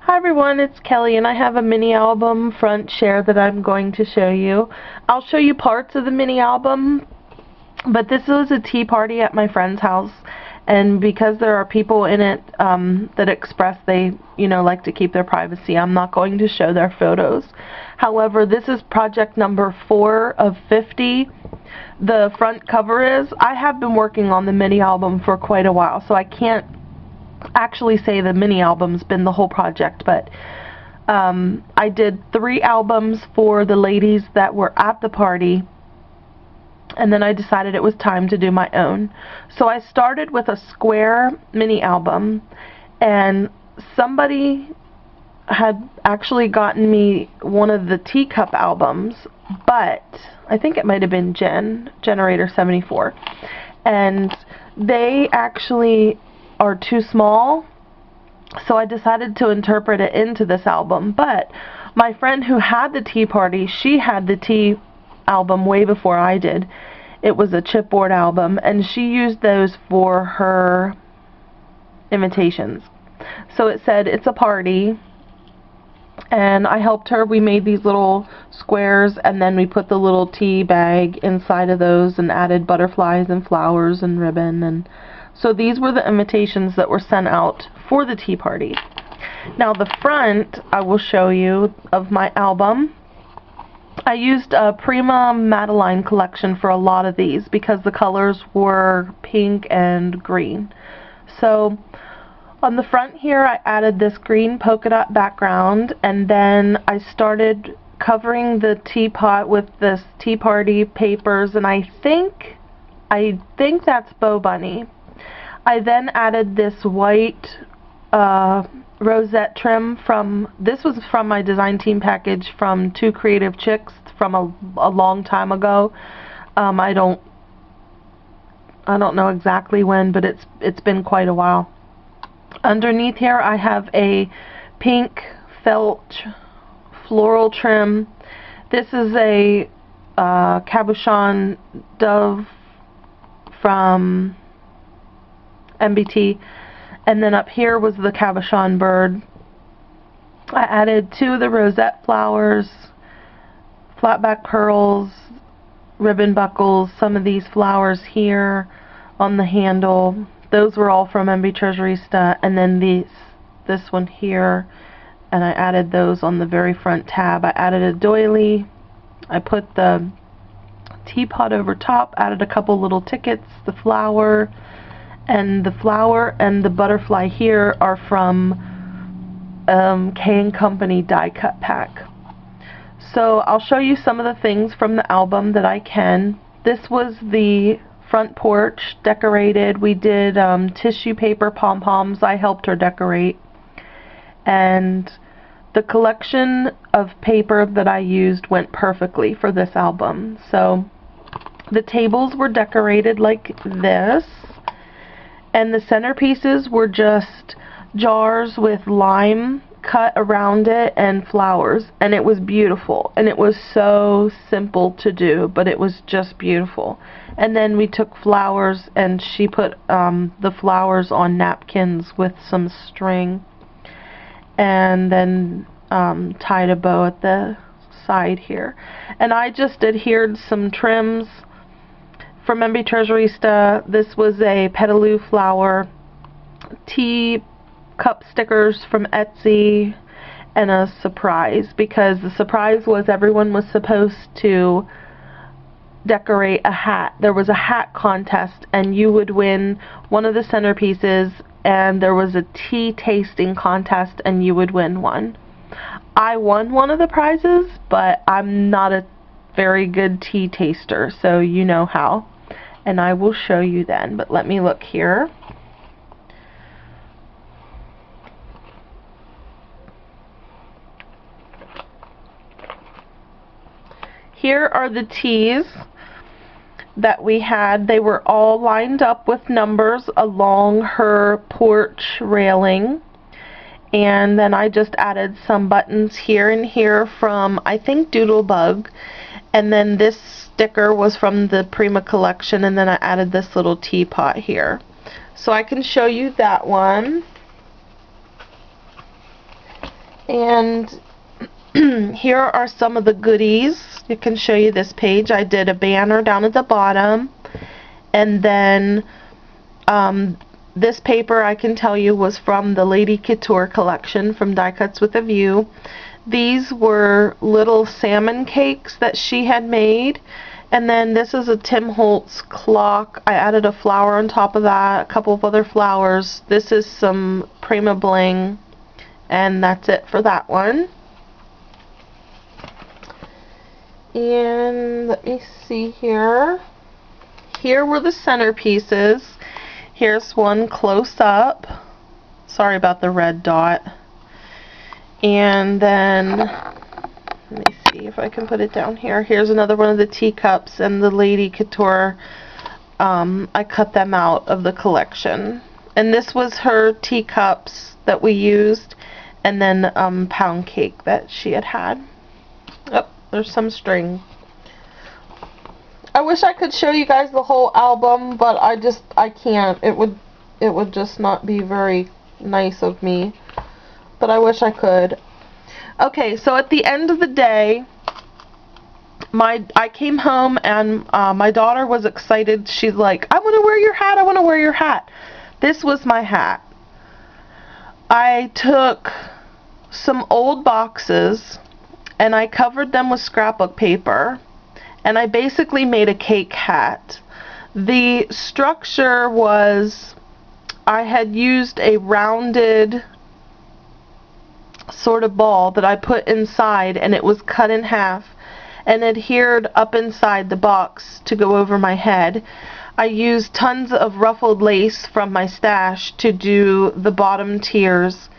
Hi everyone, it's Kelly and I have a mini album front share that I'm going to show you. I'll show you parts of the mini album, but this was a tea party at my friend's house, and because there are people in it that express they like to keep their privacy, I'm not going to show their photos. However, this is project number 4 of 50. The front cover is, I have been working on the mini album for quite a while, so I can't actually say the mini album's been the whole project, but I did 3 albums for the ladies that were at the party, and then I decided it was time to do my own. So I started with a square mini album, and somebody had actually gotten me one of the teacup albums, but I think it might have been Generator 74, and they actually are too small, so I decided to interpret it into this album. But my friend who had the tea party, she had the tea album way before I did. It was a chipboard album, and she used those for her invitations. So it said, "It's a party," and I helped her. We made these little squares, and then we put the little tea bag inside of those and added butterflies and flowers and ribbon, and so these were the invitations that were sent out for the tea party. Now the front, I will show you, of my album. I used a Prima Madeline collection for a lot of these because the colors were pink and green. So on the front here, I added this green polka dot background, and then I started covering the teapot with this tea party papers, and I think that's Bow Bunny. I then added this white rosette trim this was from my design team package from Two Creative Chicks from a long time ago. I don't know exactly when, but it's been quite a while. Underneath here I have a pink felt floral trim. This is a cabochon dove from MBT, and then up here was the cabochon bird. I added 2 of the rosette flowers, flatback pearls, ribbon buckles, some of these flowers here on the handle. Those were all from MB Treasurista, and then this one here, and I added those on the very front tab. I added a doily. I put the teapot over top, added a couple little tickets, the flower and the butterfly here are from K & Company die cut pack. So I'll show you some of the things from the album that I can. This was the front porch decorated. We did tissue paper pom-poms. I helped her decorate. And the collection of paper that I used went perfectly for this album. So the tables were decorated like this, and the centerpieces were just jars with lime cut around it and flowers, and it was beautiful, and it was so simple to do, but it was just beautiful. And then we took flowers, and she put the flowers on napkins with some string, and then tied a bow at the side here. And I just adhered some trims from MB Treasurista. This was a petaloo flower, tea cup stickers from Etsy, and a surprise, because the surprise was everyone was supposed to decorate a hat. There was a hat contest, and you would win one of the centerpieces, and there was a tea tasting contest, and you would win one. I won one of the prizes, but I'm not a very good tea taster, so you know how. And I will show you then, but let me look here. Here are the teas that we had. They were all lined up with numbers along her porch railing. And then I just added some buttons here and here from, I think, Doodlebug. And then this sticker was from the Prima collection, and then I added this little teapot here. So I can show you that one. And here are some of the goodies. I can show you this page. I did a banner down at the bottom, and then this paper, I can tell you, was from the Lady Couture collection from Die Cuts with a View. These were little salmon cakes that she had made. And then this is a Tim Holtz clock. I added a flower on top of that, a couple of other flowers. This is some Prima Bling, and that's it for that one. And let me see here. Here were the centerpieces. Here's one close up. Sorry about the red dot. And then, let me see if I can put it down here. Here's another one of the teacups and the Lady Couture. I cut them out of the collection. And this was her teacups that we used, and then pound cake that she had had. Oh, there's some string. I wish I could show you guys the whole album, but I can't. It would just not be very nice of me. But I wish I could. Okay, so at the end of the day, I came home and my daughter was excited. She's like, I want to wear your hat, I want to wear your hat. This was my hat. I took some old boxes and I covered them with scrapbook paper, and I basically made a cake hat. The structure was, I had used a rounded sort of ball that I put inside, and it was cut in half and adhered up inside the box to go over my head. I used tons of ruffled lace from my stash to do the bottom tiers,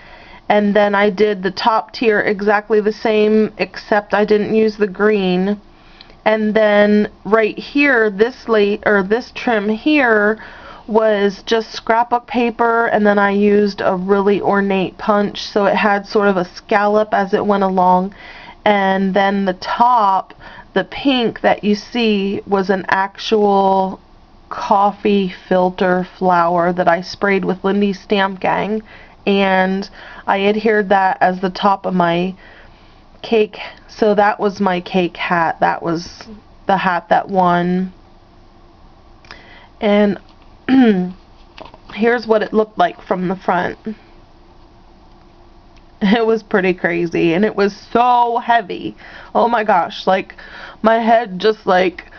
and then I did the top tier exactly the same, except I didn't use the green. And then right here, this trim here was just scrapbook paper, and then I used a really ornate punch, so it had sort of a scallop as it went along. And then the top, the pink that you see, was an actual coffee filter flower that I sprayed with Lindy's Stamp Gang, and I adhered that as the top of my cake. So that was my cake hat. That was the hat that won. And here's what it looked like from the front. It was pretty crazy, and it was so heavy. Oh my gosh, like my head just like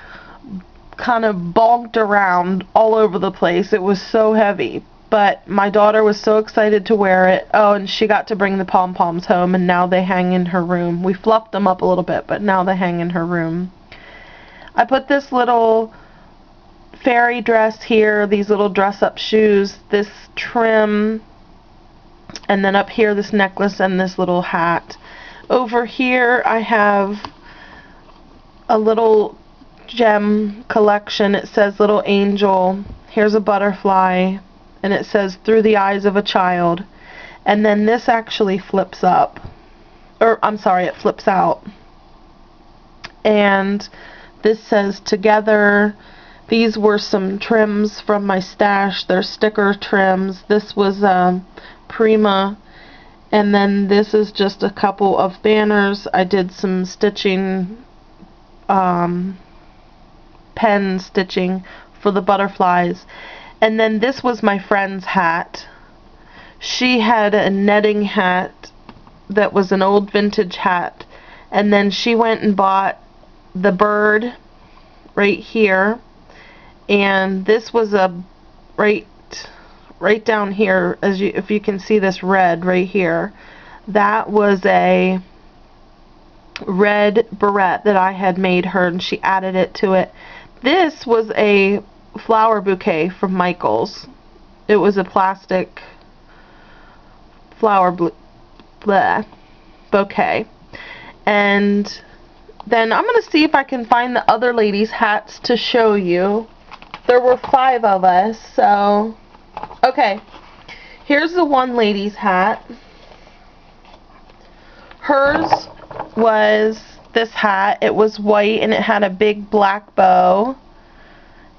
kind of bonked around all over the place. It was so heavy, but my daughter was so excited to wear it. Oh, and she got to bring the pom-poms home, and now they hang in her room. We fluffed them up a little bit, but now they hang in her room. I put this little fairy dress here, these little dress-up shoes, this trim, and then up here this necklace and this little hat. Over here I have a little gem collection. It says Little Angel. Here's a butterfly, and it says Through the Eyes of a Child. And then this actually flips up. Or, I'm sorry, it flips out. And this says Together. These were some trims from my stash. They're sticker trims. This was Prima. And then this is just a couple of banners. I did some stitching, pen stitching for the butterflies. And then this was my friend's hat. She had a netting hat that was an old vintage hat. And then she went and bought the bird right here. And this was a right down here, if you can see this red right here, that was a red barrette that I had made her, and she added it to it. This was a flower bouquet from Michaels. It was a plastic flower bouquet. And then I'm going to see if I can find the other ladies' hats to show you. There were 5 of us, so okay. Here's the one lady's hat. Hers was this hat. It was white and it had a big black bow,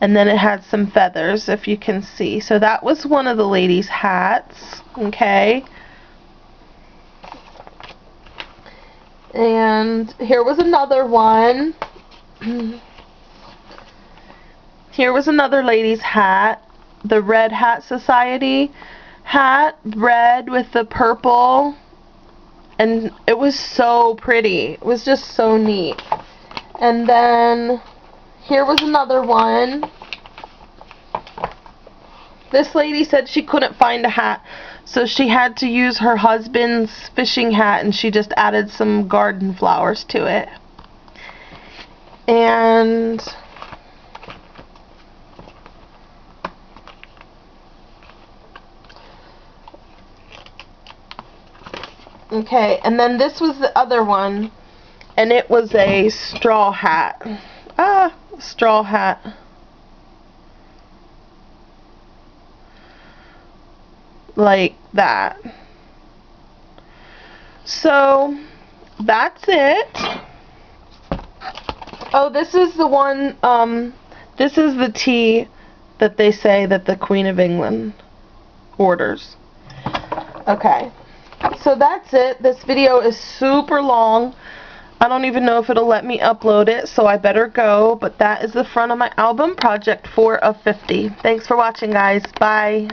and then it had some feathers, if you can see. So that was one of the ladies' hats. Okay. And here was another one. Here was another lady's hat. The Red Hat Society hat. Red with the purple. And it was so pretty. It was just so neat. And then here was another one. This lady said she couldn't find a hat, so she had to use her husband's fishing hat, and she just added some garden flowers to it. And okay, and then this was the other one, and it was a straw hat. Straw hat. Like that. So, that's it. Oh, this is the one, this is the tea that they say that the Queen of England orders. Okay. So that's it. This video is super long. I don't even know if it'll let me upload it, so I better go. But that is the front of my album, Project 4 of 50. Thanks for watching, guys. Bye.